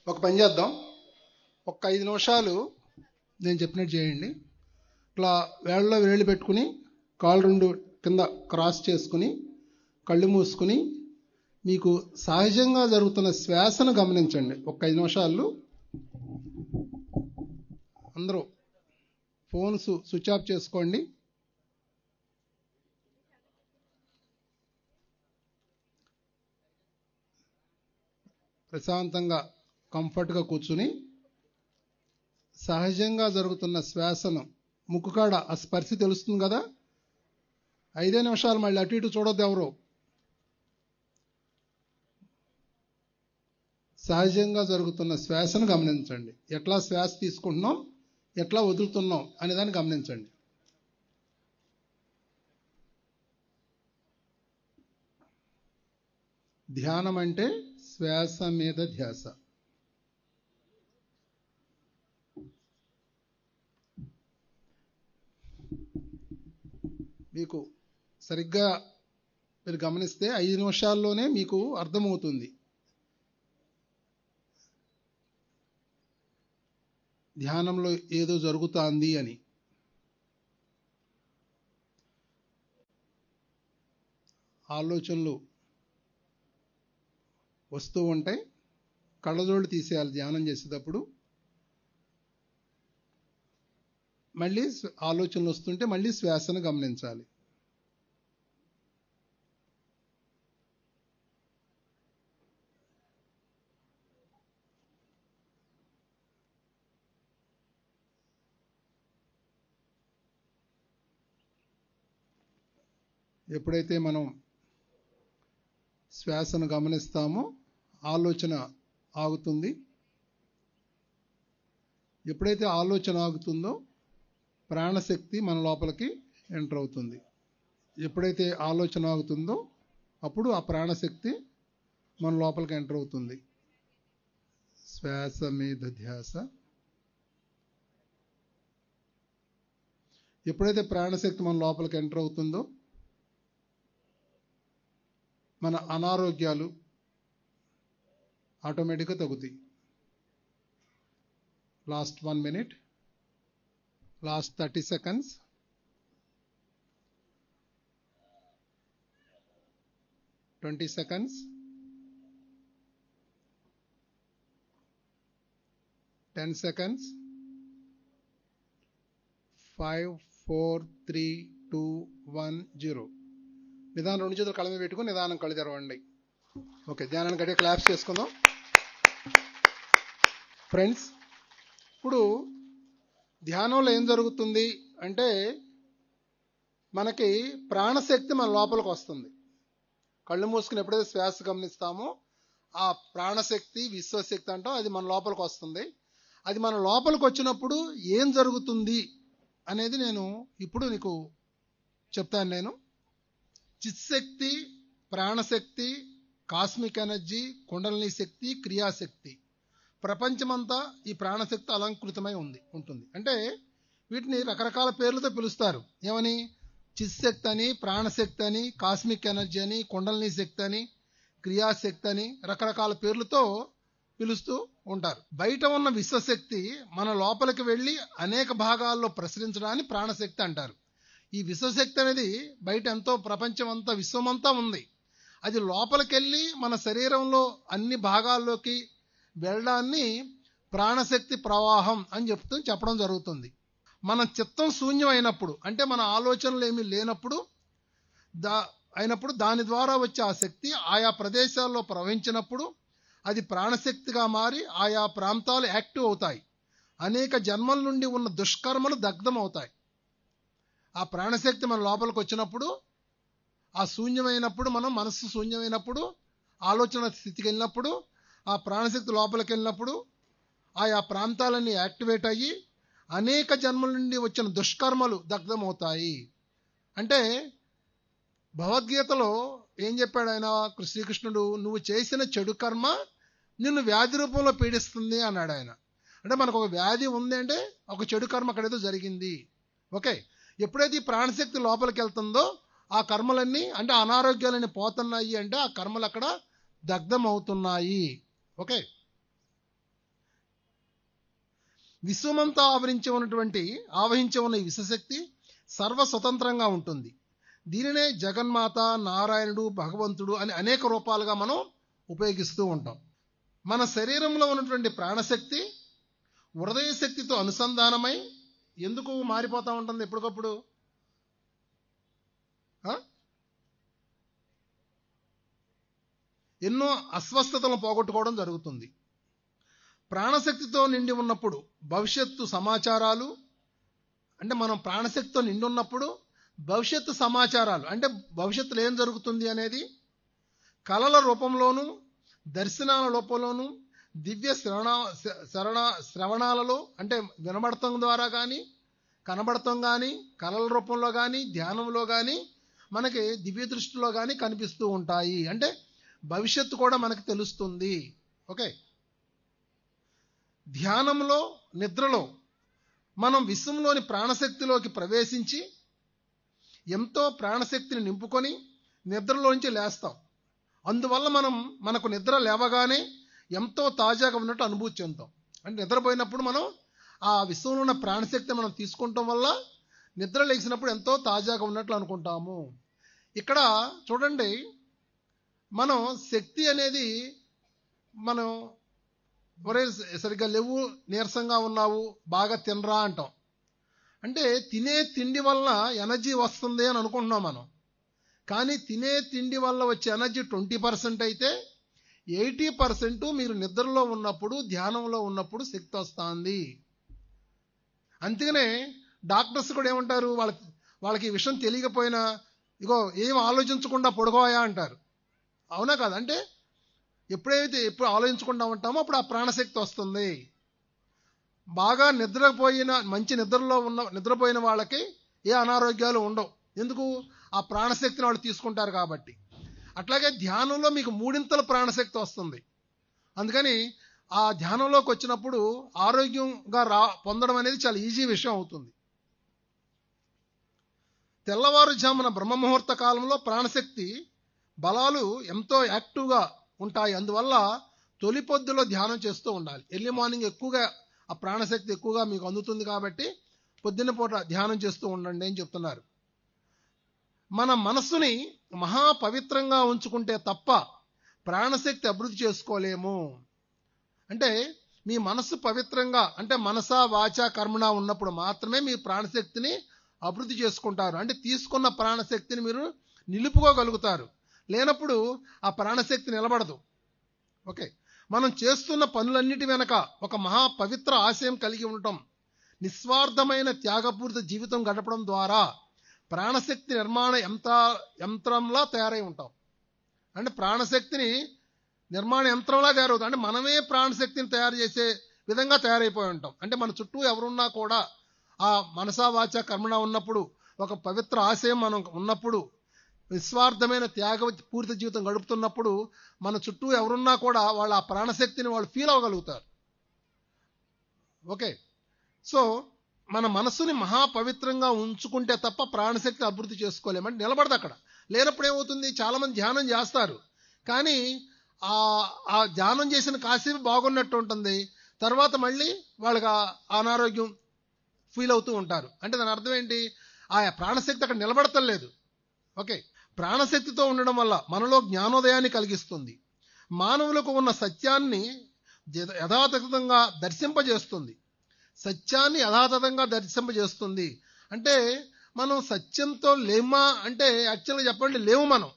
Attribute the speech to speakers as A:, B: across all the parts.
A: ఒక పని చేద్దాం. ఒక 5 నిమిషాలు నేను చెప్పినట్టు చేయండి. ఇట్లా వేళ్ళలో వేళ్ళు పెట్టుకుని కాళ్ళు రెండు కింద క్రాస్ చేసుకుని కళ్ళు మూసుకుని మీకు సహజంగా జరుగుతున్న శ్వాసను గమనించండి. ఒక 5 నిమిషాలు అందరూ ఫోన్స్ స్విచ్ ఆఫ్ చేసుకోండి. ప్రశాంతంగా కంఫర్ట్గా కూర్చుని సహజంగా జరుగుతున్న శ్వాసను ముక్కుకాడ ఆ స్పర్శ తెలుస్తుంది కదా. 5 నిమిషాలు మళ్ళీ అటు ఇటు చూడొద్దు ఎవరు. సహజంగా జరుగుతున్న శ్వాసను గమనించండి. ఎట్లా శ్వాస తీసుకుంటున్నాం, ఎట్లా వదులుతున్నాం అనేదాన్ని గమనించండి. ధ్యానం అంటే శ్వాస మీద ధ్యాస. మీకు సరిగ్గా మీరు గమనిస్తే 5 నిమిషాల్లోనే మీకు అర్థమవుతుంది ధ్యానంలో ఏదో జరుగుతుంది అని. ఆలోచనలు వస్తూ ఉంటాయి, కళ్ళజోళ్ళు తీసేయాలి ధ్యానం చేసేటప్పుడు. మళ్ళీ ఆలోచనలు వస్తుంటే మళ్ళీ శ్వాసను గమనించాలి. ఎప్పుడైతే మనం శ్వాసను గమనిస్తామో ఆలోచన ఆగుతుంది. ఎప్పుడైతే ఆలోచన ఆగుతుందో ప్రాణశక్తి మన లోపలికి ఎంటర్ అవుతుంది. ఎప్పుడైతే ఆలోచన ఆగుతుందో అప్పుడు ఆ ప్రాణశక్తి మన లోపలికి ఎంటర్ అవుతుంది. శ్వాస మీద ధ్యాస. ఎప్పుడైతే ప్రాణశక్తి మన లోపలికి ఎంటర్ అవుతుందో మన అనారోగ్యాలు ఆటోమేటిక్గా తగ్గుతాయి. Last 1 minute, last 30 seconds. $20 seconds, 10 seconds, 5, 4, 3, 2, 1, 0. నిదానం 2 చేతులు కళ్ళ మీద పెట్టుకుని నిదానం కళ్ళు తెరవండి. ఓకే, ధ్యానాన్ని గట్టిగా క్లాప్స్ చేసుకుందాం. ఫ్రెండ్స్, ఇప్పుడు ధ్యానంలో ఏం జరుగుతుంది అంటే మనకి ప్రాణశక్తి మన లోపలికి వస్తుంది. కళ్ళు మూసుకుని ఎప్పుడైతే శ్వాస గమనిస్తామో ఆ ప్రాణశక్తి, విశ్వశక్తి అంటాం, అది మన లోపలికి వస్తుంది. అది మన లోపలికి వచ్చినప్పుడు ఏం జరుగుతుంది అనేది నేను ఇప్పుడు నీకు చెప్తాను. నేను చిత్శక్తి, ప్రాణశక్తి, కాస్మిక్ ఎనర్జీ, కుండలిని శక్తి, క్రియాశక్తి, ప్రపంచమంతా ఈ ప్రాణశక్తి అలంకృతమై ఉంటుంది. అంటే వీటిని రకరకాల పేర్లతో పిలుస్తారు. ఏమని? చిత్శక్తి అని, ప్రాణశక్తి అని, కాస్మిక్ ఎనర్జీ అని, కుండలిని శక్తి అని, క్రియాశక్తి అని రకరకాల పేర్లతో పిలుస్తూ ఉంటారు. బయట ఉన్న విశ్వశక్తి మన లోపలికి వెళ్ళి అనేక భాగాల్లో ప్రసరించడాన్ని ప్రాణశక్తి అంటారు. ఈ విశ్వశక్తి అనేది బయట ఎంతో ప్రపంచం అంతా, విశ్వమంతా ఉంది. అది లోపలికెళ్ళి మన శరీరంలో అన్ని భాగాల్లోకి వెళ్ళడాన్ని ప్రాణశక్తి ప్రవాహం అని చెప్పడం జరుగుతుంది. మన చిత్తం శూన్యం అయినప్పుడు, అంటే మన ఆలోచనలు ఏమీ లేనప్పుడు అయినప్పుడు దాని ద్వారా వచ్చే ఆ శక్తి ఆయా ప్రదేశాల్లో ప్రవహించినప్పుడు అది ప్రాణశక్తిగా మారి ఆయా ప్రాంతాలు యాక్టివ్ అవుతాయి. అనేక జన్మల నుండి ఉన్న దుష్కర్మలు దగ్ధం అవుతాయి. ఆ ప్రాణశక్తి మన లోపలికి వచ్చినప్పుడు, ఆ శూన్యమైనప్పుడు, మనం మనస్సు శూన్యమైనప్పుడు, ఆలోచన స్థితికి వెళ్ళినప్పుడు, ఆ ప్రాణశక్తి లోపలికి వెళ్ళినప్పుడు ఆయా ప్రాంతాలన్నీ యాక్టివేట్ అయ్యి అనేక జన్మల నుండి వచ్చిన దుష్కర్మలు దగ్ధమవుతాయి. అంటే భగవద్గీతలో ఏం చెప్పాడు ఆయన, శ్రీకృష్ణుడు? నువ్వు చేసిన చెడు కర్మ నిన్ను వ్యాధి రూపంలో పీడిస్తుంది అన్నాడు ఆయన. అంటే మనకు ఒక వ్యాధి ఉంది అంటే ఒక చెడు కర్మ అక్కడేదో జరిగింది. ఓకే, ఎప్పుడైతే ఈ ప్రాణశక్తి లోపలికి వెళ్తుందో ఆ కర్మలన్నీ, అంటే అనారోగ్యాలన్నీ పోతున్నాయి, అంటే ఆ కర్మలు అక్కడ దగ్ధం అవుతున్నాయి. ఓకే, విశ్వమంతా ఆవహించి ఉన్న ఈ విశ్వశక్తి సర్వస్వతంత్రంగా ఉంటుంది. దీనినే జగన్మాత, నారాయణుడు, భగవంతుడు అని అనేక రూపాలుగా మనం ఉపయోగిస్తూ ఉంటాం. మన శరీరంలో ఉన్నటువంటి ప్రాణశక్తి హృదయ శక్తితో అనుసంధానమై ఎందుకు మారిపోతూ ఉంటుంది ఎప్పటికప్పుడు? ఎన్నో అస్వస్థతలను పోగొట్టుకోవడం జరుగుతుంది. ప్రాణశక్తితో నిండి ఉన్నప్పుడు భవిష్యత్తు సమాచారాలు, అంటే మనం ప్రాణశక్తితో నిండి ఉన్నప్పుడు భవిష్యత్తు సమాచారాలు, అంటే భవిష్యత్తులో ఏం జరుగుతుంది అనేది కళల రూపంలోనూ, దర్శనాల రూపంలోనూ, దివ్య శ్రవణాలలో, అంటే వినబడటం ద్వారా కానీ, కనబడటం కానీ, కళల రూపంలో కానీ, ధ్యానంలో కానీ, మనకి దివ్య దృష్టిలో కానీ కనిపిస్తూ ఉంటాయి. అంటే భవిష్యత్తు కూడా మనకు తెలుస్తుంది. ఓకే, ధ్యానంలో, నిద్రలో మనం విశ్వంలోని ప్రాణశక్తిలోకి ప్రవేశించి ఎంతో ప్రాణశక్తిని నింపుకొని నిద్రలోంచి లేస్తాం. అందువల్ల మనకు నిద్ర లేవగానే ఎంతో తాజాగా ఉన్నట్టు అనుభూతి చెందుతాం. అంటే నిద్రపోయినప్పుడు మనం ఆ విశ్వంలో ఉన్న ప్రాణశక్తి మనం తీసుకుంటాం వల్ల నిద్ర లేచినప్పుడు ఎంతో తాజాగా ఉన్నట్లు అనుకుంటాము. ఇక్కడ చూడండి, మనం శక్తి అనేది మనం సరిగ్గా లేవు, నీరసంగా ఉన్నావు, బాగా తినరా అంటాం. అంటే తినే తిండి వల్ల ఎనర్జీ వస్తుంది అని అనుకుంటున్నాం మనం. కానీ తినే తిండి వల్ల వచ్చే ఎనర్జీ 20% అయితే 80% మీరు నిద్రలో ఉన్నప్పుడు, ధ్యానంలో ఉన్నప్పుడు శక్తి వస్తుంది. అందుకనే డాక్టర్స్ కూడా ఏమంటారు, వాళ్ళకి ఈ విషయం తెలియకపోయినా ఇగో ఏం ఆలోచించకుండా పడుకోయా అంటారు. అవునా కాదు? అంటే ఎప్పుడు ఆలోచించకుండా ఉంటామో అప్పుడు ఆ ప్రాణశక్తి వస్తుంది. బాగా మంచి నిద్రపోయిన వాళ్ళకి ఏ అనారోగ్యాలు ఉండవు. ఎందుకు? ఆ ప్రాణశక్తిని వాళ్ళు తీసుకుంటారు కాబట్టి. అట్లాగే ధ్యానంలో మీకు 3 ప్రాణశక్తి వస్తుంది. అందుకని ఆ ధ్యానంలోకి వచ్చినప్పుడు ఆరోగ్యంగా పొందడం అనేది చాలా ఈజీ విషయం అవుతుంది. తెల్లవారుజామున బ్రహ్మముహూర్త కాలంలో ప్రాణశక్తి బలాలు ఎంతో యాక్టివ్గా ఉంటాయి. అందువల్ల తొలి పొద్దులో ధ్యానం చేస్తూ ఉండాలి. ఎర్లీ మార్నింగ్ ఎక్కువగా ఆ ప్రాణశక్తి ఎక్కువగా మీకు అందుతుంది కాబట్టి పొద్దున్న పూట ధ్యానం చేస్తూ ఉండండి అని చెప్తున్నారు. మన మనస్సుని మహాపవిత్రంగా ఉంచుకుంటే తప్ప ప్రాణశక్తి అభివృద్ధి చేసుకోలేము. అంటే మీ మనస్సు పవిత్రంగా, అంటే మనస వాచ కర్మణ ఉన్నప్పుడు మాత్రమే మీ ప్రాణశక్తిని అభివృద్ధి చేసుకుంటారు. అంటే తీసుకున్న ప్రాణశక్తిని మీరు నిలుపుకోగలుగుతారు. లేనప్పుడు ఆ ప్రాణశక్తి నిలబడదు. ఓకే, మనం చేస్తున్న పనులన్నిటి వెనక ఒక మహాపవిత్ర ఆశయం కలిగి ఉండటం, నిస్వార్థమైన త్యాగపూరిత జీవితం గడపడం ద్వారా ప్రాణశక్తి నిర్మాణ యంత్రంలా తయారై ఉంటాం. అంటే ప్రాణశక్తిని నిర్మాణ యంత్రంలా తయారవుతాం. అంటే మనమే ప్రాణశక్తిని తయారు చేసే విధంగా తయారైపోయి ఉంటాం. అంటే మన చుట్టూ ఎవరున్నా కూడా ఆ మనసా వాచ కర్మణ ఉన్నప్పుడు, ఒక పవిత్ర ఆశయం మనం ఉన్నప్పుడు, నిస్వార్థమైన త్యాగపూరిత జీవితం గడుపుతున్నప్పుడు మన చుట్టూ ఎవరున్నా కూడా వాళ్ళు ఆ ప్రాణశక్తిని వాళ్ళు ఫీల్ అవ్వగలుగుతారు. ఓకే, సో మన మనస్సుని మహాపవిత్రంగా ఉంచుకుంటే తప్ప ప్రాణశక్తిని అభివృద్ధి చేసుకోలేమంటే నిలబడదు అక్కడ. లేనప్పుడు ఏమవుతుంది, చాలామంది ధ్యానం చేస్తారు కానీ ఆ ధ్యానం చేసిన కాసేపు బాగున్నట్టు ఉంటుంది, తర్వాత మళ్ళీ వాళ్ళకి అనారోగ్యం ఫీల్ అవుతూ ఉంటారు. అంటే దాని అర్థం ఏంటి, ఆ ప్రాణశక్తి అక్కడ నిలబడతలేదు. ఓకే, ప్రాణశక్తితో ఉండడం వల్ల మనలో జ్ఞానోదయాన్ని కలిగిస్తుంది. మానవులకు ఉన్న సత్యాన్ని యథాతథంగా దర్శింపజేస్తుంది. అంటే మనం సత్యంతో లేమా అంటే యాక్చువల్గా చెప్పండి, లేవు. మనం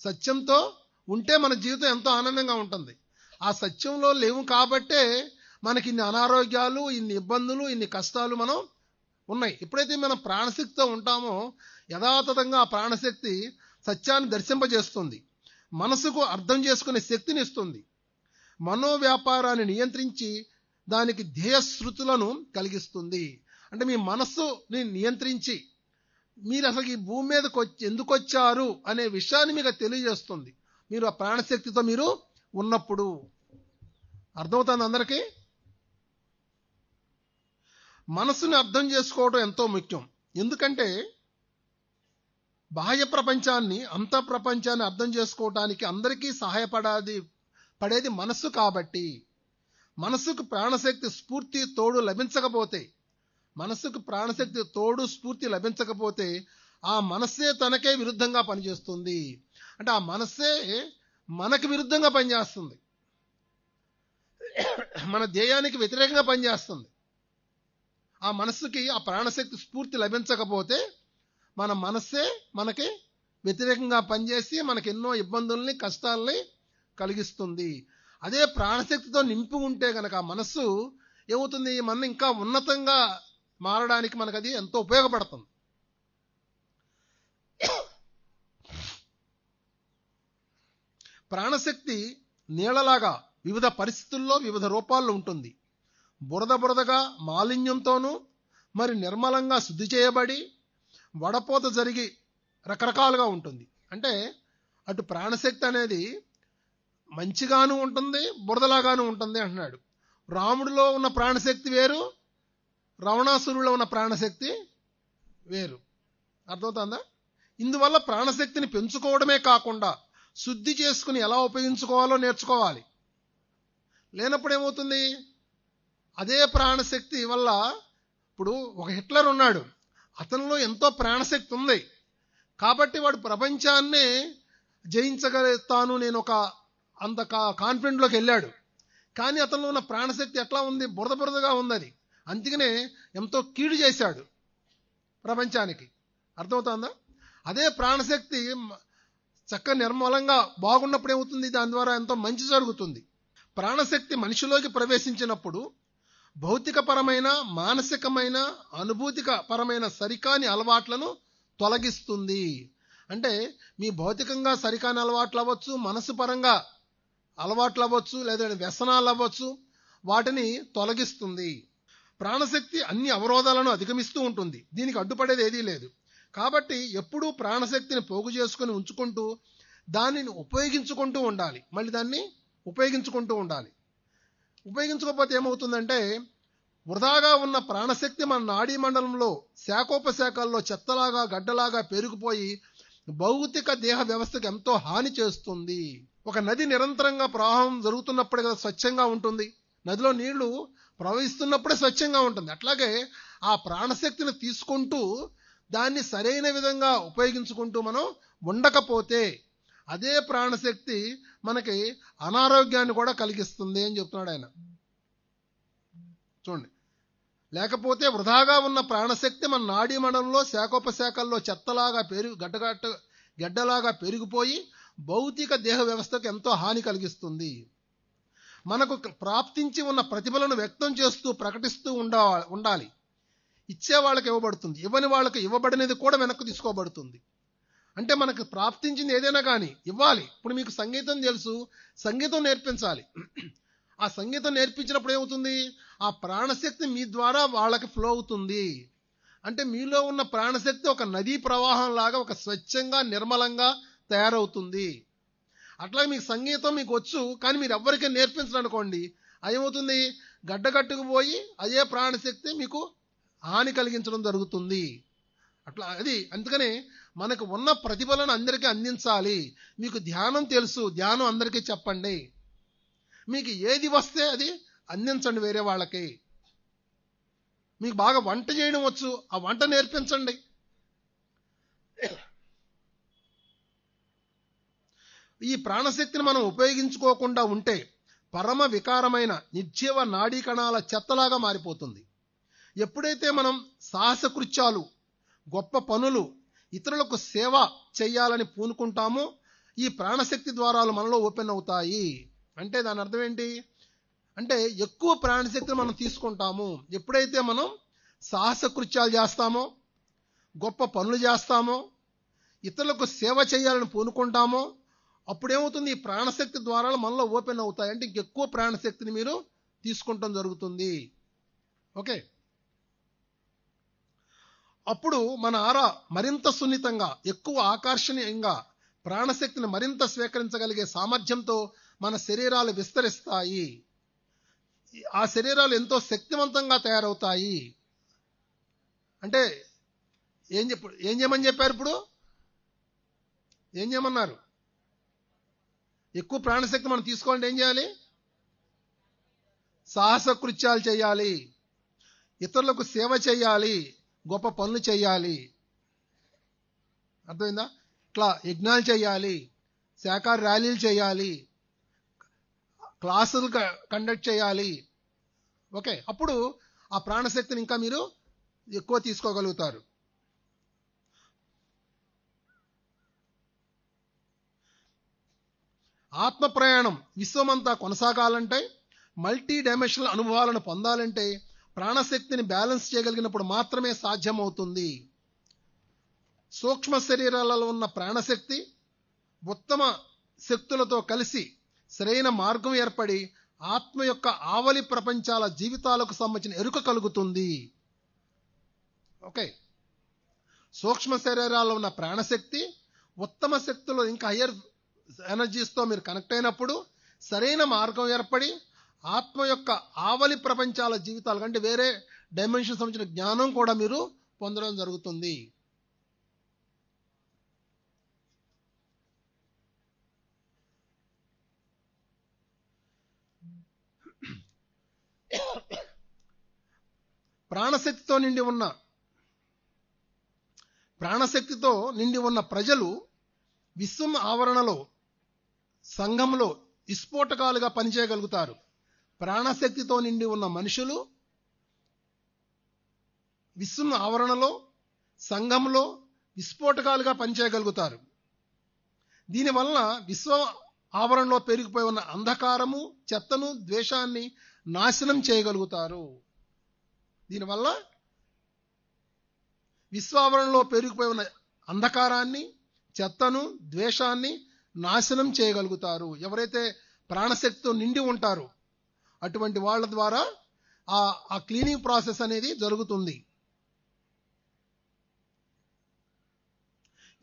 A: సత్యంతో ఉంటే మన జీవితం ఎంతో ఆనందంగా ఉంటుంది. ఆ సత్యంలో లేవు కాబట్టే మనకి ఇన్ని అనారోగ్యాలు, ఇన్ని ఇబ్బందులు, ఇన్ని కష్టాలు మనం ఉన్నాయి. ఎప్పుడైతే మనం ప్రాణశక్తితో ఉంటామో యథాతథంగా ఆ ప్రాణశక్తి సత్యాన్ని దర్శింపజేస్తుంది, మనసుకు అర్థం చేసుకునే శక్తిని ఇస్తుంది, మనోవ్యాపారాన్ని నియంత్రించి దానికి ధ్యేయశృతులను కలిగిస్తుంది. అంటే మీ మనస్సుని నియంత్రించి మీరు అసలు ఈ భూమి మీదకి ఎందుకు వచ్చారు అనే విషయాన్ని మీకు తెలియజేస్తుంది మీరు ఆ ప్రాణశక్తితో మీరు ఉన్నప్పుడు. అర్థమవుతుంది అందరికీ? మనసుని అర్థం చేసుకోవడం ఎంతో ముఖ్యం. ఎందుకంటే బాహ్య ప్రపంచాన్ని, అంతఃప్రపంచాన్ని అర్థం చేసుకోవటానికి అందరికీ పడేది మనస్సు కాబట్టి మనసుకు ప్రాణశక్తి స్ఫూర్తి తోడు లభించకపోతే, మనసుకు ప్రాణశక్తి తోడు స్ఫూర్తి లభించకపోతే ఆ మనస్సే తనకే విరుద్ధంగా పనిచేస్తుంది. అంటే ఆ మనస్సే మనకి విరుద్ధంగా పనిచేస్తుంది, మన ధ్యేయానికి వ్యతిరేకంగా పనిచేస్తుంది. ఆ మనస్సుకి ఆ ప్రాణశక్తి స్ఫూర్తి లభించకపోతే మన మనస్సే మనకి వ్యతిరేకంగా పనిచేసి మనకి ఎన్నో ఇబ్బందుల్ని కష్టాలని కలిగిస్తుంది. అదే ప్రాణశక్తితో నింపి ఉంటే కనుక ఆ మనస్సు ఏమవుతుంది, మన ఇంకా ఉన్నతంగా మారడానికి మనకు అది ఎంతో ఉపయోగపడుతుంది. ప్రాణశక్తి నీళ్ళలాగా వివిధ పరిస్థితుల్లో వివిధ రూపాల్లో ఉంటుంది. బురదగా మాలిన్యంతోనూ మరి నిర్మలంగా శుద్ధి చేయబడి వడపోత జరిగి రకరకాలుగా ఉంటుంది. అంటే అటు ప్రాణశక్తి అనేది మంచిగాను ఉంటుంది, బురదలాగాను ఉంటుంది అంటున్నాడు. రాముడిలో ఉన్న ప్రాణశక్తి వేరు, రావణాసురులో ఉన్న ప్రాణశక్తి వేరు. అర్థమవుతుందా? ఇందువల్ల ప్రాణశక్తిని పెంచుకోవడమే కాకుండా శుద్ధి చేసుకుని ఎలా ఉపయోగించుకోవాలో నేర్చుకోవాలి. లేనప్పుడు ఏమవుతుంది, అదే ప్రాణశక్తి వల్ల ఇప్పుడు ఒక హిట్లర్ ఉన్నాడు, అతనిలో ఎంతో ప్రాణశక్తి ఉంది కాబట్టి వాడు ప్రపంచాన్నే జయించగలుగుతాను నేను ఒక అంత కాన్ఫిడెంట్లోకి వెళ్ళాడు. కానీ అతనిలో ఉన్న ప్రాణశక్తి ఎట్లా ఉంది, బురదగా ఉంది. అది అందుకనే ఎంతో కీడు చేశాడు ప్రపంచానికి. అర్థమవుతుందా? అదే ప్రాణశక్తి చక్కగా నిర్మలంగా బాగున్నప్పుడు ఏమవుతుంది, దాని ద్వారా ఎంతో మంచి జరుగుతుంది. ప్రాణశక్తి మనిషిలోకి ప్రవేశించినప్పుడు భౌతికపరమైన, మానసికమైన, అనుభూతిక పరమైన సరికాని అలవాట్లను తొలగిస్తుంది. అంటే మీ భౌతికంగా సరికాని అలవాట్లు అవ్వచ్చు, మనసు పరంగా అలవాట్లు అవ్వచ్చు, లేదా వ్యసనాలు అవ్వచ్చు, వాటిని తొలగిస్తుంది. ప్రాణశక్తి అన్ని అవరోధాలను అధిగమిస్తూ ఉంటుంది, దీనికి అడ్డుపడేది ఏదీ లేదు. కాబట్టి ఎప్పుడూ ప్రాణశక్తిని పోగు చేసుకుని ఉంచుకుంటూ దానిని ఉపయోగించుకుంటూ ఉండాలి. మళ్ళీ దాన్ని ఉపయోగించుకుంటూ ఉండాలి. ఉపయోగించుకోకపోతే ఏమవుతుందంటే వృధాగా ఉన్న ప్రాణశక్తి మన నాడీ మండలంలో శాఖోపశాఖల్లో చెత్తలాగా గడ్డలాగా పెరిగిపోయి భౌతిక దేహ వ్యవస్థకు ఎంతో హాని చేస్తుంది. ఒక నది నిరంతరంగా ప్రవాహం జరుగుతున్నప్పుడే కదా స్వచ్ఛంగా ఉంటుంది, నదిలో నీళ్లు ప్రవహిస్తున్నప్పుడే స్వచ్ఛంగా ఉంటుంది. అట్లాగే ఆ ప్రాణశక్తిని తీసుకుంటూ దాన్ని సరైన విధంగా ఉపయోగించుకుంటూ మనం ఉండకపోతే అదే ప్రాణశక్తి మనకి అనారోగ్యాన్ని కూడా కలిగిస్తుంది అని చెప్తున్నాడు ఆయన. చూడండి, లేకపోతే వృధాగా ఉన్న ప్రాణశక్తి మన నాడీ మండలంలో శాఖోపశాఖల్లో చెత్తలాగా గడ్డలాగా పెరిగిపోయి భౌతిక దేహ వ్యవస్థకు ఎంతో హాని కలిగిస్తుంది. మనకు ప్రాప్తించి ఉన్న ప్రతిభలను వ్యక్తం చేస్తూ ప్రకటిస్తూ ఉండాలి. ఇచ్చే వాళ్ళకి ఇవ్వబడుతుంది, ఇవ్వని వాళ్ళకి ఇవ్వబడినది కూడా వెనక్కి తీసుకోబడుతుంది. అంటే మనకు ప్రాప్తించింది ఏదైనా కానీ ఇవ్వాలి. ఇప్పుడు మీకు సంగీతం తెలుసు, సంగీతం నేర్పించాలి. ఆ సంగీతం నేర్పించినప్పుడు ఏమవుతుంది, ఆ ప్రాణశక్తి మీ ద్వారా వాళ్ళకి ఫ్లో అవుతుంది. అంటే మీలో ఉన్న ప్రాణశక్తి ఒక నదీ ప్రవాహం లాగా ఒక స్వచ్ఛంగా నిర్మలంగా తయారవుతుంది. అట్లా మీకు సంగీతం మీకు వచ్చు కానీ మీరు ఎవ్వరికీ నేర్పించరనుకోండి, ఏమవుతుంది, గడ్డగట్టుకుపోయి అదే ప్రాణశక్తి మీకు హాని కలిగించడం జరుగుతుంది. అట్లా అది అందుకనే మనకు ఉన్న ప్రతిభలను అందరికీ అందించాలి. మీకు ధ్యానం తెలుసు, ధ్యానం అందరికీ చెప్పండి. మీకు ఏది వస్తే అది అందించండి వేరే వాళ్ళకి. మీకు బాగా వంట చేయడం వచ్చు, ఆ వంట నేర్పించండి. ఈ ప్రాణశక్తిని మనం ఉపయోగించుకోకుండా ఉంటే పరమ వికారమైన నిర్జీవ నాడీ కణాల చెత్తలాగా మారిపోతుంది. ఎప్పుడైతే మనం సాహస కృత్యాలు, గొప్ప పనులు, ఇతరులకు సేవ చేయాలని పూనుకుంటామో ఈ ప్రాణశక్తి ద్వారాలు మనలో ఓపెన్ అవుతాయి. అంటే దాని అర్థం ఏంటి అంటే ఎక్కువ ప్రాణశక్తిని మనం తీసుకుంటాము. ఎప్పుడైతే మనం సాహస కృత్యాలు చేస్తామో, గొప్ప పనులు చేస్తామో, ఇతరులకు సేవ చేయాలని పూనుకుంటామో అప్పుడేమవుతుంది, ఈ ప్రాణశక్తి ద్వారాలు మనలో ఓపెన్ అవుతాయి. అంటే ఇంకెక్కువ ప్రాణశక్తిని మీరు తీసుకుంటాం జరుగుతుంది. ఓకే, అప్పుడు మన ఆరా మరింత సున్నితంగా, ఎక్కువ ఆకర్షణీయంగా, ప్రాణశక్తిని మరింత స్వీకరించగలిగే సామర్థ్యంతో మన శరీరాలు విస్తరిస్తాయి. ఆ శరీరాలు ఎంతో శక్తివంతంగా తయారవుతాయి. అంటే ఏం చేయమని చెప్పారు? ఇప్పుడు ఏం చేయమన్నారు? ఎక్కువ ప్రాణశక్తి మనం తీసుకోవాలంటే ఏం చేయాలి? సాహస కృత్యాలు చేయాలి, ఇతరులకు సేవ చేయాలి, గొప్ప పనులు చేయాలి. అర్థమైందా? ఇట్లా యజ్ఞాలు చేయాలి, శాఖాహార ర్యాలీలు చేయాలి, క్లాసులు కండక్ట్ చేయాలి. ఓకే, అప్పుడు ఆ ప్రాణశక్తిని ఇంకా మీరు ఎక్కువ తీసుకోగలుగుతారు. ఆత్మ ప్రయాణం విశ్వమంతా కొనసాగాలంటే, మల్టీ డైమెన్షనల్ అనుభవాలను పొందాలంటే ప్రాణశక్తిని బ్యాలెన్స్ చేయగలిగినప్పుడు మాత్రమే సాధ్యమవుతుంది. సూక్ష్మ శరీరాలలో ఉన్న ప్రాణశక్తి ఉత్తమ శక్తులతో కలిసి సరైన మార్గం ఏర్పడి ఆత్మ యొక్క ఆవలి ప్రపంచాల జీవితాలకు సంబంధించిన ఎరుక కలుగుతుంది. ఓకే, సూక్ష్మ శరీరాల్లో ఉన్న ప్రాణశక్తి ఉత్తమ శక్తులు ఇంకా హయ్యర్ ఎనర్జీస్తో మీరు కనెక్ట్ అయినప్పుడు సరైన మార్గం ఏర్పడి ఆత్మ యొక్క ఆవలి ప్రపంచాల జీవితాలు కంటే వేరే డైమెన్షన్ సంబంధించిన జ్ఞానం కూడా మీరు పొందడం జరుగుతుంది. ప్రాణశక్తితో నిండి ఉన్న ప్రజలు విశ్వం ఆవరణలో సంఘంలో విస్ఫోటకాలుగా పనిచేయగలుగుతారు. ప్రాణశక్తితో నిండి ఉన్న మనుషులు విశ్వం ఆవరణలో సంఘంలో విస్ఫోటకాలుగా పనిచేయగలుగుతారు. దీనివల్ల విశ్వ ఆవరణలో పెరిగిపోయి ఉన్న అంధకారము, చెత్తను, ద్వేషాన్ని నాశనం చేయగలుగుతారు. దీనివల్ల విశ్వావరణలో పెరిగిపోయి ఉన్న అంధకారాన్ని, చెత్తను, ద్వేషాన్ని నాశనం చేయగలుగుతారు. ఎవరైతే ప్రాణశక్తితో నిండి ఉంటారో అటువంటి వాళ్ళ ద్వారా ఆ క్లీనింగ్ ప్రాసెస్ అనేది జరుగుతుంది.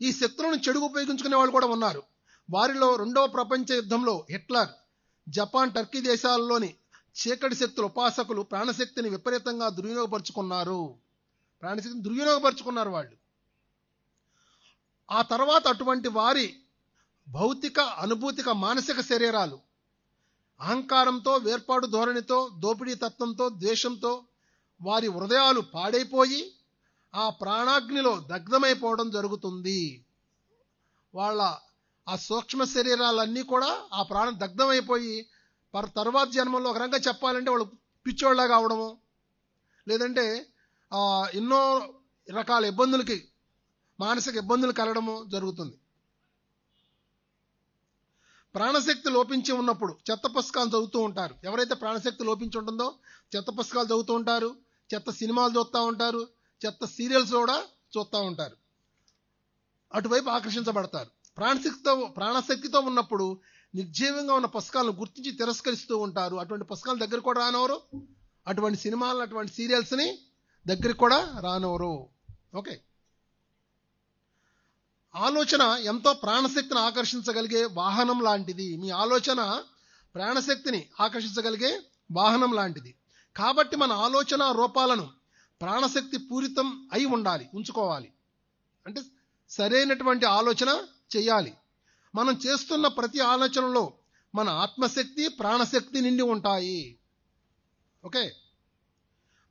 A: ఈ శక్తులను చెడుగు ఉపయోగించుకునే వాళ్ళు కూడా ఉన్నారు. వారిలో రెండవ ప్రపంచ యుద్ధంలో హిట్లర్, జపాన్, టర్కీ దేశాల్లోని చీకటి శక్తుల ఉపాసకులు ప్రాణశక్తిని విపరీతంగా దుర్వినియోగపరుచుకున్నారు. వాళ్ళు. ఆ తర్వాత అటువంటి వారి భౌతిక, అనుభూతిక, మానసిక శరీరాలు అహంకారంతో, వేర్పాటు ధోరణితో, దోపిడీ తత్వంతో, ద్వేషంతో వారి హృదయాలు పాడైపోయి ఆ ప్రాణాగ్నిలో దగ్ధమైపోవడం జరుగుతుంది. వాళ్ళ ఆ సూక్ష్మ శరీరాలన్నీ కూడా ఆ ప్రాణం దగ్ధమైపోయి తర్వాత జన్మలో ఒక రకంగా చెప్పాలంటే వాళ్ళు పిచ్చోళ్ళగా అవడము, లేదంటే ఎన్నో రకాల ఇబ్బందులకి, మానసిక ఇబ్బందులు కలగడము జరుగుతుంది. ప్రాణశక్తి లోపించి ఉన్నప్పుడు చెత్త పుస్తకాలు చదువుతూ ఉంటారు. ఎవరైతే ప్రాణశక్తి లోపించి ఉంటుందో చెత్త పుస్తకాలు చదువుతూ ఉంటారు, చెత్త సినిమాలు చూస్తూ ఉంటారు, చెత్త సీరియల్స్ కూడా చూస్తూ ఉంటారు. అటువైపు ఆకర్షించబడతారు. ప్రాణశక్తితో ఉన్నప్పుడు నిర్జీవంగా ఉన్న పుస్తకాలను గుర్తించి తిరస్కరిస్తూ ఉంటారు. అటువంటి పుస్తకాల దగ్గర కూడా రానవరు, అటువంటి సినిమాలను, అటువంటి సీరియల్స్ని దగ్గరికి కూడా రానవరు. ఓకే, ఆలోచన ఎంతో ప్రాణశక్తిని ఆకర్షించగలిగే వాహనం లాంటిది. మీ ఆలోచన ప్రాణశక్తిని ఆకర్షించగలిగే వాహనం లాంటిది. కాబట్టి మన ఆలోచన రూపాలను ప్రాణశక్తి పూరితం అయి ఉంచుకోవాలి. అంటే సరైనటువంటి ఆలోచన చేయాలి. మనం చేస్తున్న ప్రతి ఆలోచనలో మన ఆత్మశక్తి, ప్రాణశక్తి నిండి ఉంటాయి. ఓకే,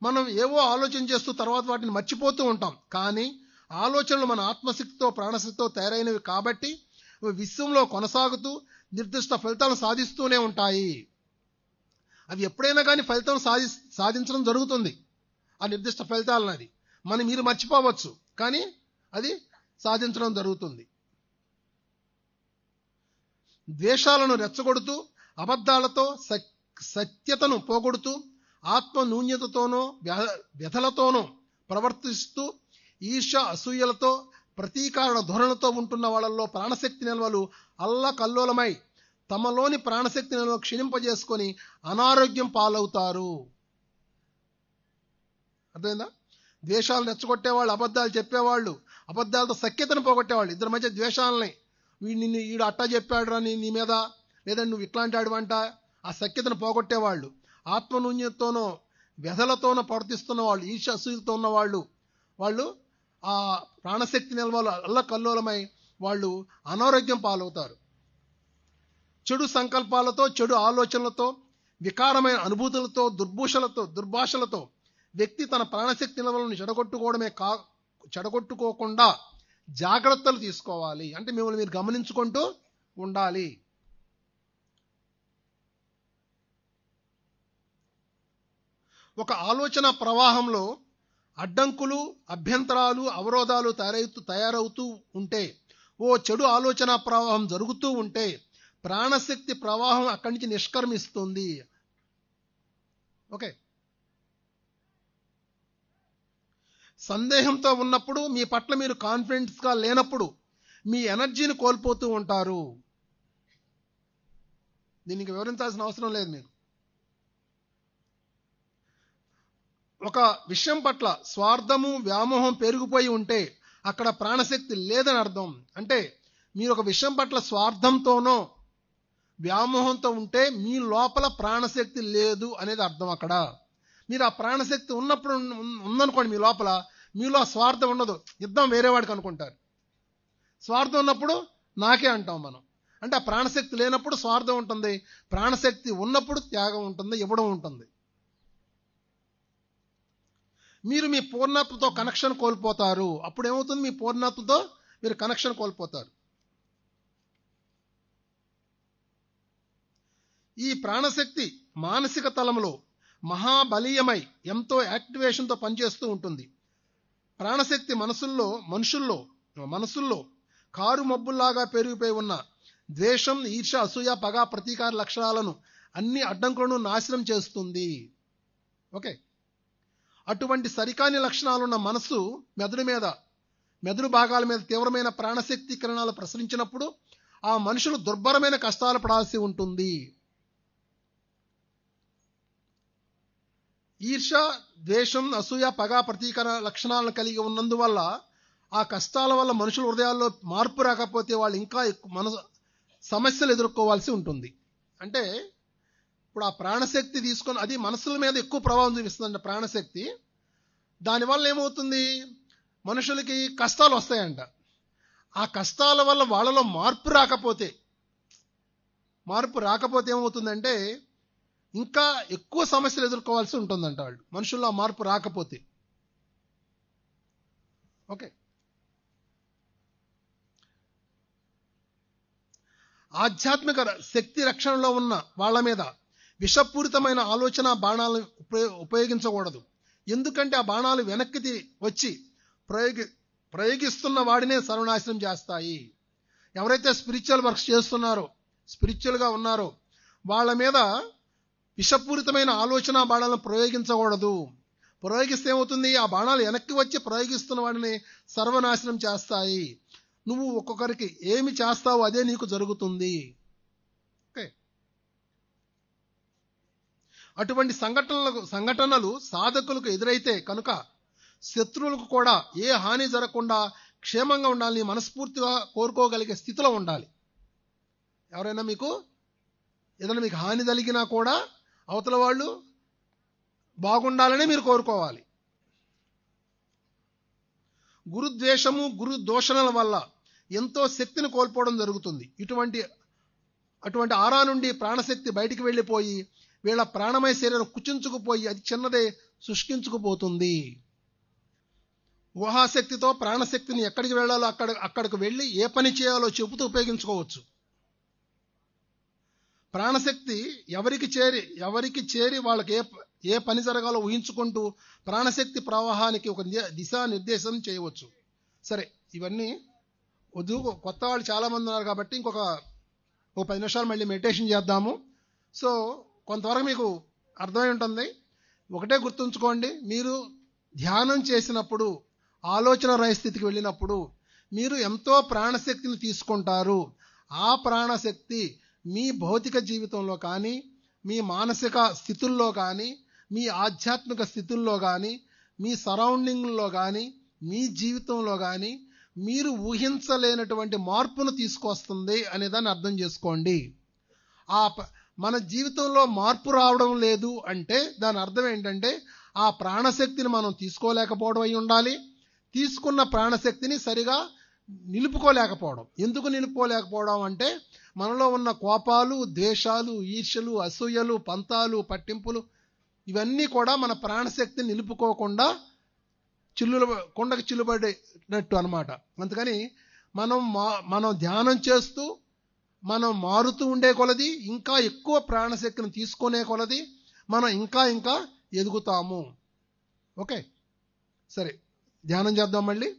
A: మనం ఏవో ఆలోచన చేస్తూ తర్వాత వాటిని మర్చిపోతూ ఉంటాం. కానీ ఆలోచనలు మన ఆత్మశక్తితో, ప్రాణశక్తితో తయారైనవి కాబట్టి విశ్వంలో కొనసాగుతూ నిర్దిష్ట ఫలితాలను సాధిస్తూనే ఉంటాయి. అవి ఎప్పుడైనా కానీ ఫలితం సాధించడం జరుగుతుంది. ఆ నిర్దిష్ట ఫలితాలన్నది మీరు మర్చిపోవచ్చు, కానీ అది సాధించడం జరుగుతుంది. ద్వేషాలను రెచ్చగొడుతూ, అబద్ధాలతో సత్యతను పోగొడుతూ, ఆత్మ న్యూన్యతతోనో వ్యధలతోనో ప్రవర్తిస్తూ, ఈర్ష్య, అసూయలతో, ప్రతీకారణ ధోరణితో ఉంటున్న వాళ్ళల్లో ప్రాణశక్తి నిల్వలు అల్లకల్లోలమై తమలోని ప్రాణశక్తి నిల్వ క్షీణింపజేసుకొని అనారోగ్యం పాలవుతారు. అర్థమైందా? ద్వేషాలను రెచ్చగొట్టేవాళ్ళు, అబద్ధాలు చెప్పేవాళ్ళు, అబద్ధాలతో సఖ్యతను పోగొట్టేవాళ్ళు, ఇద్దరి మధ్య ద్వేషాలని, వీడు అట్టా చెప్పాడు నీ మీద, లేదంటే నువ్వు ఇట్లాంటి ఆడువంట, ఆ సఖ్యతను పోగొట్టేవాళ్ళు, ఆత్మనూన్యతతోనో వ్యధలతోనో ప్రవర్తిస్తున్న వాళ్ళు, ఈర్ష్య, అసూయలతో ఉన్నవాళ్ళు, వాళ్ళు ఆ ప్రాణశక్తి నిల్వలు అల్లకల్లోలమై వాళ్ళు అనారోగ్యం పాలవుతారు. చెడు సంకల్పాలతో, చెడు ఆలోచనలతో వికారమైన అనుభూతులతో దుర్భాషలతో వ్యక్తి తన ప్రాణశక్తి నిల్వలను చెడగొట్టుకోకుండా జాగ్రత్తలు తీసుకోవాలి. అంటే మిమ్మల్ని మీరు గమనించుకుంటూ ఉండాలి. ఒక ఆలోచన ప్రవాహంలో అడ్డంకులు, అభ్యంతరాలు, అవరోధాలు తయారవుతూ ఉంటే, ఓ చెడు ఆలోచన ప్రవాహం జరుగుతూ ఉంటే ప్రాణశక్తి ప్రవాహం అక్కడి నుంచి నిష్క్రమిస్తుంది. ఓకే. సందేహంతో ఉన్నప్పుడు, మీ పట్ల మీరు కాన్ఫిడెన్స్గా లేనప్పుడు మీ ఎనర్జీని కోల్పోతూ ఉంటారు. దీనికి వివరించాల్సిన అవసరం లేదు మీకు. ఒక విషయం పట్ల స్వార్థము, వ్యామోహం పెరిగిపోయి ఉంటే అక్కడ ప్రాణశక్తి లేదని అర్థం. అంటే మీరు ఒక విషయం పట్ల స్వార్థంతోనో వ్యామోహంతో ఉంటే మీ లోపల ప్రాణశక్తి లేదు అనేది అర్థం. అక్కడ మీరు ఆ ప్రాణశక్తి ఉన్నప్పుడు ఉందనుకోండి, మీలో స్వార్థం ఉండదు. యుద్ధం వేరేవాడికి అనుకుంటారు. స్వార్థం ఉన్నప్పుడు నాకే అంటాం మనం. అంటే ఆ ప్రాణశక్తి లేనప్పుడు స్వార్థం ఉంటుంది, ప్రాణశక్తి ఉన్నప్పుడు త్యాగం ఉంటుంది, ఇవ్వడం ఉంటుంది. మీరు మీ పూర్ణత్వతో కనెక్షన్ కోల్పోతారు. అప్పుడు ఏమవుతుంది? మీ పూర్ణత్వతో మీరు కనెక్షన్ కోల్పోతారు. ఈ ప్రాణశక్తి మానసిక తలంలో మహాబలీయమై ఎంతో యాక్టివేషన్తో పనిచేస్తూ ఉంటుంది. ప్రాణశక్తి మనసుల్లో కారు మబ్బుల్లాగా పెరిగిపోయి ఉన్న ద్వేషం, ఈర్ష, అసూయ, పగ, ప్రతీకార లక్షణాలను, అన్ని అడ్డంకులను నాశనం చేస్తుంది. ఓకే. అటువంటి సరికాని లక్షణాలున్న మనసు మెదడు భాగాల మీద తీవ్రమైన ప్రాణశక్తి కిరణాలు ప్రసరించినప్పుడు ఆ మనుషులు దుర్భరమైన కష్టాలు పడాల్సి ఉంటుంది. ఈర్ష, ద్వేషం, అసూయ, పగ, ప్రతీకార లక్షణాలను కలిగి ఉన్నందువల్ల ఆ కష్టాల వల్ల మనుషుల హృదయాల్లో మార్పు రాకపోతే వాళ్ళు ఇంకా సమస్యలు ఎదుర్కోవాల్సి ఉంటుంది. అంటే ఇప్పుడు ఆ ప్రాణశక్తి తీసుకొని అది మనసుల మీద ఎక్కువ ప్రభావం చూపిస్తుందంట ప్రాణశక్తి. దానివల్ల ఏమవుతుంది? మనుషులకి కష్టాలు వస్తాయంట. ఆ కష్టాల వల్ల వాళ్ళలో మార్పు రాకపోతే ఏమవుతుందంటే ఇంకా ఎక్కువ సమస్యలు ఎదుర్కోవాల్సి ఉంటుందంట వాళ్ళు, మనుషుల్లో ఆ మార్పు రాకపోతే. ఓకే. ఆధ్యాత్మిక శక్తి రక్షణలో ఉన్న వాళ్ళ మీద విషపూరితమైన ఆలోచన బాణాలను ఉపయోగించకూడదు. ఎందుకంటే ఆ బాణాలు వెనక్కి వచ్చి ప్రయోగిస్తున్న వాడినే సర్వనాశనం చేస్తాయి. ఎవరైతే స్పిరిచువల్ వర్క్స్ చేస్తున్నారో, స్పిరిచువల్గా ఉన్నారో వాళ్ళ మీద విషపూరితమైన ఆలోచన బాణాలను ప్రయోగించకూడదు. ప్రయోగిస్తే ఏమవుతుంది? ఆ బాణాలు వెనక్కి వచ్చి ప్రయోగిస్తున్న వాడిని సర్వనాశనం చేస్తాయి. నువ్వు ఒక్కొక్కరికి ఏమి చేస్తావో అదే నీకు జరుగుతుంది. ఓకే. అటువంటి సంఘటనలు సాధకులకు ఎదురైతే కనుక శత్రువులకు కూడా ఏ హాని జరగకుండా క్షేమంగా ఉండాలని మనస్ఫూర్తిగా కోరుకోగలిగే స్థితిలో ఉండాలి. ఎవరైనా ఏదైనా మీకు హాని కలిగినా కూడా అవతల వాళ్ళు బాగుండాలని మీరు కోరుకోవాలి. గురుద్వేషము, గురు దోషణల వల్ల ఎంతో శక్తిని కోల్పోవడం జరుగుతుంది. అటువంటి ఆరా నుండి ప్రాణశక్తి బయటికి వెళ్ళిపోయి వీళ్ళ ప్రాణమయ శరీరం కుచించుకుపోయి అది చిన్నదే శుష్కించుకుపోతుంది. ఊహాశక్తితో ప్రాణశక్తిని ఎక్కడికి వెళ్ళాలో అక్కడికి వెళ్ళి ఏ పని చేయాలో చెబుతూ ఉపయోగించుకోవచ్చు. ప్రాణశక్తి ఎవరికి చేరి వాళ్ళకి ఏ పని జరగాలో ఊహించుకుంటూ ప్రాణశక్తి ప్రవాహానికి ఒక దిశానిర్దేశం చేయవచ్చు. సరే, ఇవన్నీ వద్దు, కొత్త వాళ్ళు చాలామంది ఉన్నారు కాబట్టి ఇంకొక 10 నిమిషాలు మళ్ళీ మెడిటేషన్ చేద్దాము. సో కొంతవరకు మీకు అర్థమై ఉంటుంది. ఒకటే గుర్తుంచుకోండి, మీరు ధ్యానం చేసినప్పుడు, ఆలోచన రహిత స్థితికి వెళ్ళినప్పుడు మీరు ఎంతో ప్రాణశక్తిని తీసుకుంటారు. ఆ ప్రాణశక్తి మీ భౌతిక జీవితంలో కానీ, మీ మానసిక స్థితుల్లో కానీ, మీ ఆధ్యాత్మిక స్థితుల్లో కానీ, మీ సరౌండింగ్లో కానీ, మీ జీవితంలో కానీ మీరు ఊహించలేనటువంటి మార్పును తీసుకొస్తుంది అనేదాన్ని అర్థం చేసుకోండి. మన జీవితంలో మార్పు రావడం లేదు అంటే దాని అర్థం ఏంటంటే ఆ ప్రాణశక్తిని మనం తీసుకోలేకపోవడం అయి ఉండాలి. తీసుకున్న ప్రాణశక్తిని సరిగా నిలుపుకోలేకపోవడం. ఎందుకు నిలుపుకోలేకపోవడం అంటే మనలో ఉన్న కోపాలు, ద్వేషాలు, ఈర్ష్యలు, అసూయలు, పంతాలు, పట్టింపులు ఇవన్నీ కూడా మన ప్రాణశక్తిని నిలుపుకోకుండా కొండకు చిల్లుబడినట్టు అనమాట. అందుకని మనం ధ్యానం చేస్తూ మనం మారుతూ ఉండే కొలది, ఇంకా ఎక్కువ ప్రాణశక్తిని తీసుకునే కొలది మనం ఇంకా ఇంకా ఎదుగుతాము. ఓకే, సరే ధ్యానం చేద్దాం. మళ్ళీ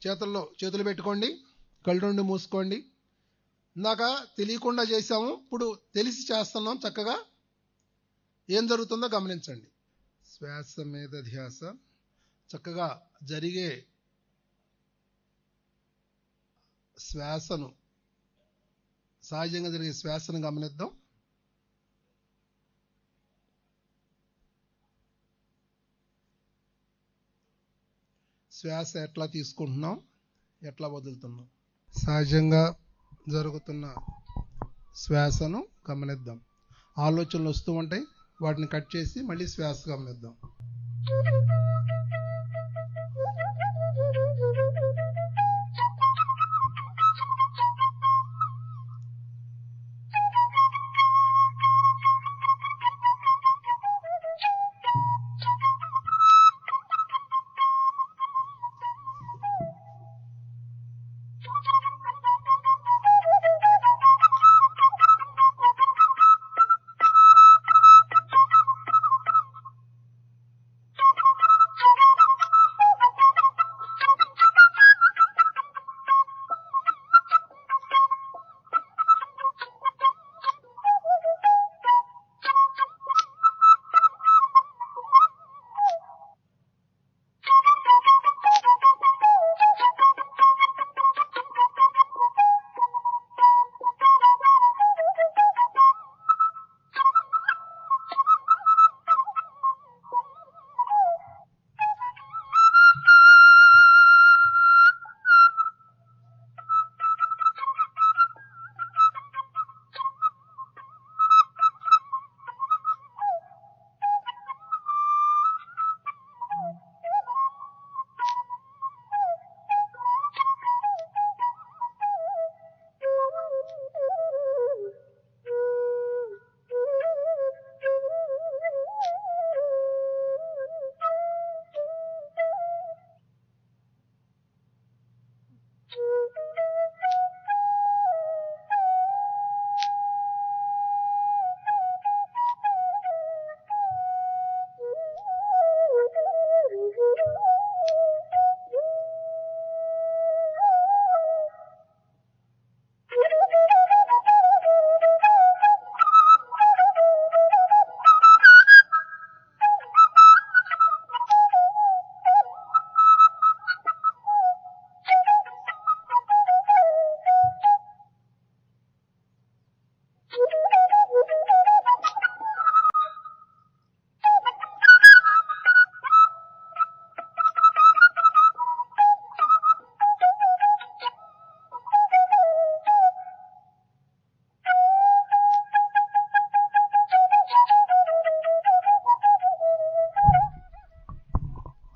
A: చేతులు పెట్టుకోండి, కళ్ళు రెండు మూసుకోండి. ఇందాక తెలియకుండా చేసాము, ఇప్పుడు తెలిసి చేస్తున్నాం. చక్కగా ఏం జరుగుతుందో గమనించండి. శ్వాస మీద ధ్యాస, చక్కగా జరిగే శ్వాసను, సహజంగా జరిగే శ్వాసను గమనిద్దాం. శ్వాస ఎట్లా తీసుకుంటున్నాం, ఎట్లా వదులుతున్నాం. సహజంగా జరుగుతున్న శ్వాసను గమనిద్దాం. ఆలోచనలు వస్తూ ఉంటాయి, వాటిని కట్ చేసి మళ్ళీ శ్వాస గమనిద్దాం.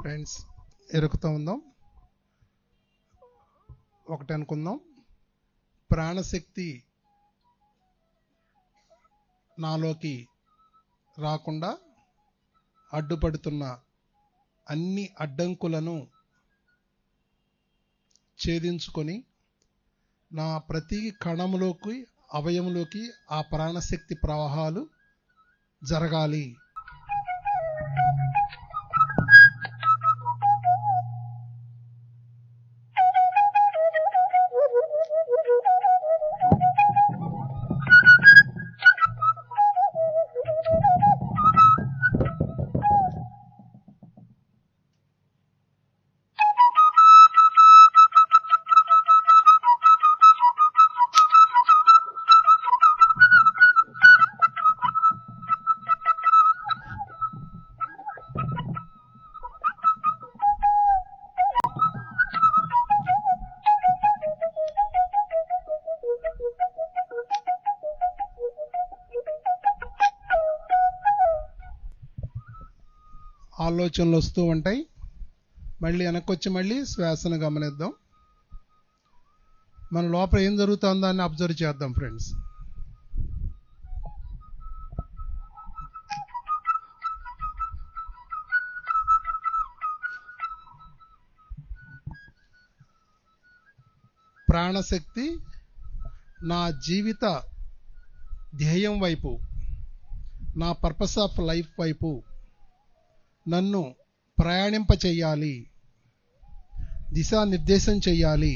A: ఫ్రెండ్స్, ఎరుకుతూ ఉందాం. ఒకటి అనుకుందాం, ప్రాణశక్తి నాలోకి రాకుండా అడ్డుపడుతున్న అన్ని అడ్డంకులను ఛేదించుకొని నా ప్రతి కణంలోకి, అవయవంలోకి ఆ ప్రాణశక్తి ప్రవాహాలు జరగాలి. ఆలోచనలు వస్తూ ఉంటాయి, మళ్ళీ వెనక్కి వచ్చి మళ్ళీ శ్వాసను గమనిద్దాం. మన లోపల ఏం జరుగుతుందో అని అబ్జర్వ్ చేద్దాం ఫ్రెండ్స్. ప్రాణశక్తి నా జీవిత ధ్యేయం వైపు, నా పర్పస్ ఆఫ్ లైఫ్ వైపు నన్ను ప్రయాణింప చెయ్యాలి, దిశానిర్దేశం చెయ్యాలి.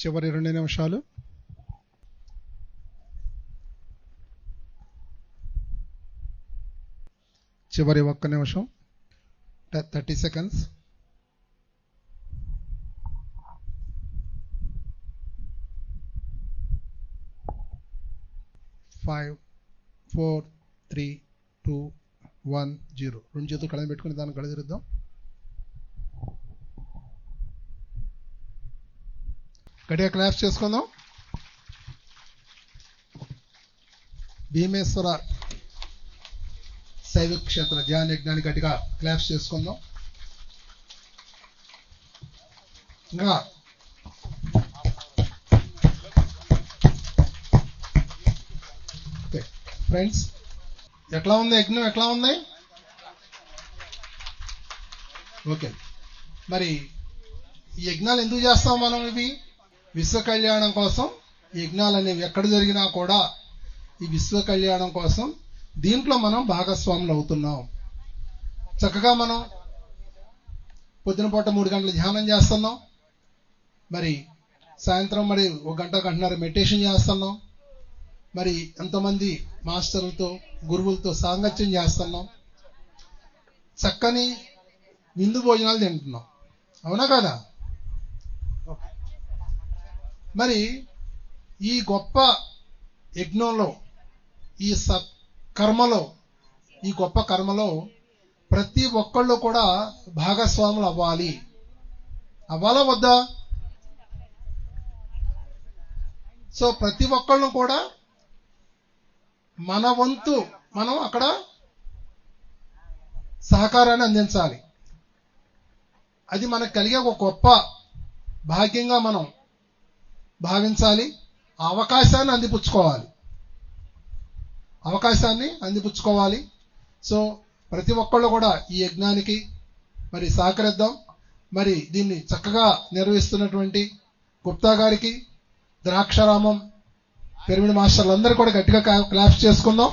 A: చివరి 2 నిమిషాలు. చివరి 1 నిమిషం, 30 seconds. ఫైవ్, 4, 3, 2, 1, 0. 2 చేతులు కళ్ళని పెట్టుకుని దాన్ని గడిదిరుద్దాం. గట్టిగా క్లాప్స్ చేసుకుందాం. భీమేశ్వర శైవ క్షేత్ర ధ్యాన యజ్ఞాన్ని గట్టిగా క్లాప్స్ చేసుకుందాం. ఇంకా ఫ్రెండ్స్, ఎట్లా ఉంది యజ్ఞం? ఎట్లా ఉంది? ఓకే. మరి ఈ యజ్ఞాలు ఎందుకు చేస్తాం మనం? ఇవి విశ్వ కళ్యాణం కోసం. ఈ యజ్ఞాలు అనేవి ఎక్కడ జరిగినా కూడా ఈ విశ్వ కళ్యాణం కోసం దీంట్లో మనం భాగస్వాములు అవుతున్నాం. చక్కగా మనం పొద్దున పూట 3 గంటలు ధ్యానం చేస్తున్నాం, మరి సాయంత్రం మరి 1 గంట, 1.5 మెడిటేషన్ చేస్తున్నాం, మరి ఎంతోమంది మాస్టర్లతో, గురువులతో సాంగత్యం చేస్తున్నాం, చక్కని విందు భోజనాలు తింటున్నాం. అవునా కదా? మరి ఈ గొప్ప యజ్ఞంలో, ఈ సత్కర్మలో, ఈ గొప్ప కర్మలో ప్రతి ఒక్కళ్ళు కూడా భాగస్వాములు అవ్వాలి. అవ్వాలా వద్దా? సో ప్రతి ఒక్కళ్ళు కూడా మన వంతు మనం అక్కడ సహకారాన్ని అందించాలి. అది మనకు కలిగే ఒక గొప్ప భాగ్యంగా మనం భావించాలి. ఆ అవకాశాన్ని అందిపుచ్చుకోవాలి. సో ప్రతి ఒక్కళ్ళు కూడా ఈ యజ్ఞానికి మరి సహకరిద్దాం. మరి దీన్ని చక్కగా నిర్వహిస్తున్నటువంటి గుప్తా గారికి, ద్రాక్షారామం పిరమిడ్ మాస్టర్లందరూ కూడా గట్టిగా క్లాప్స్ చేసుకుందాం.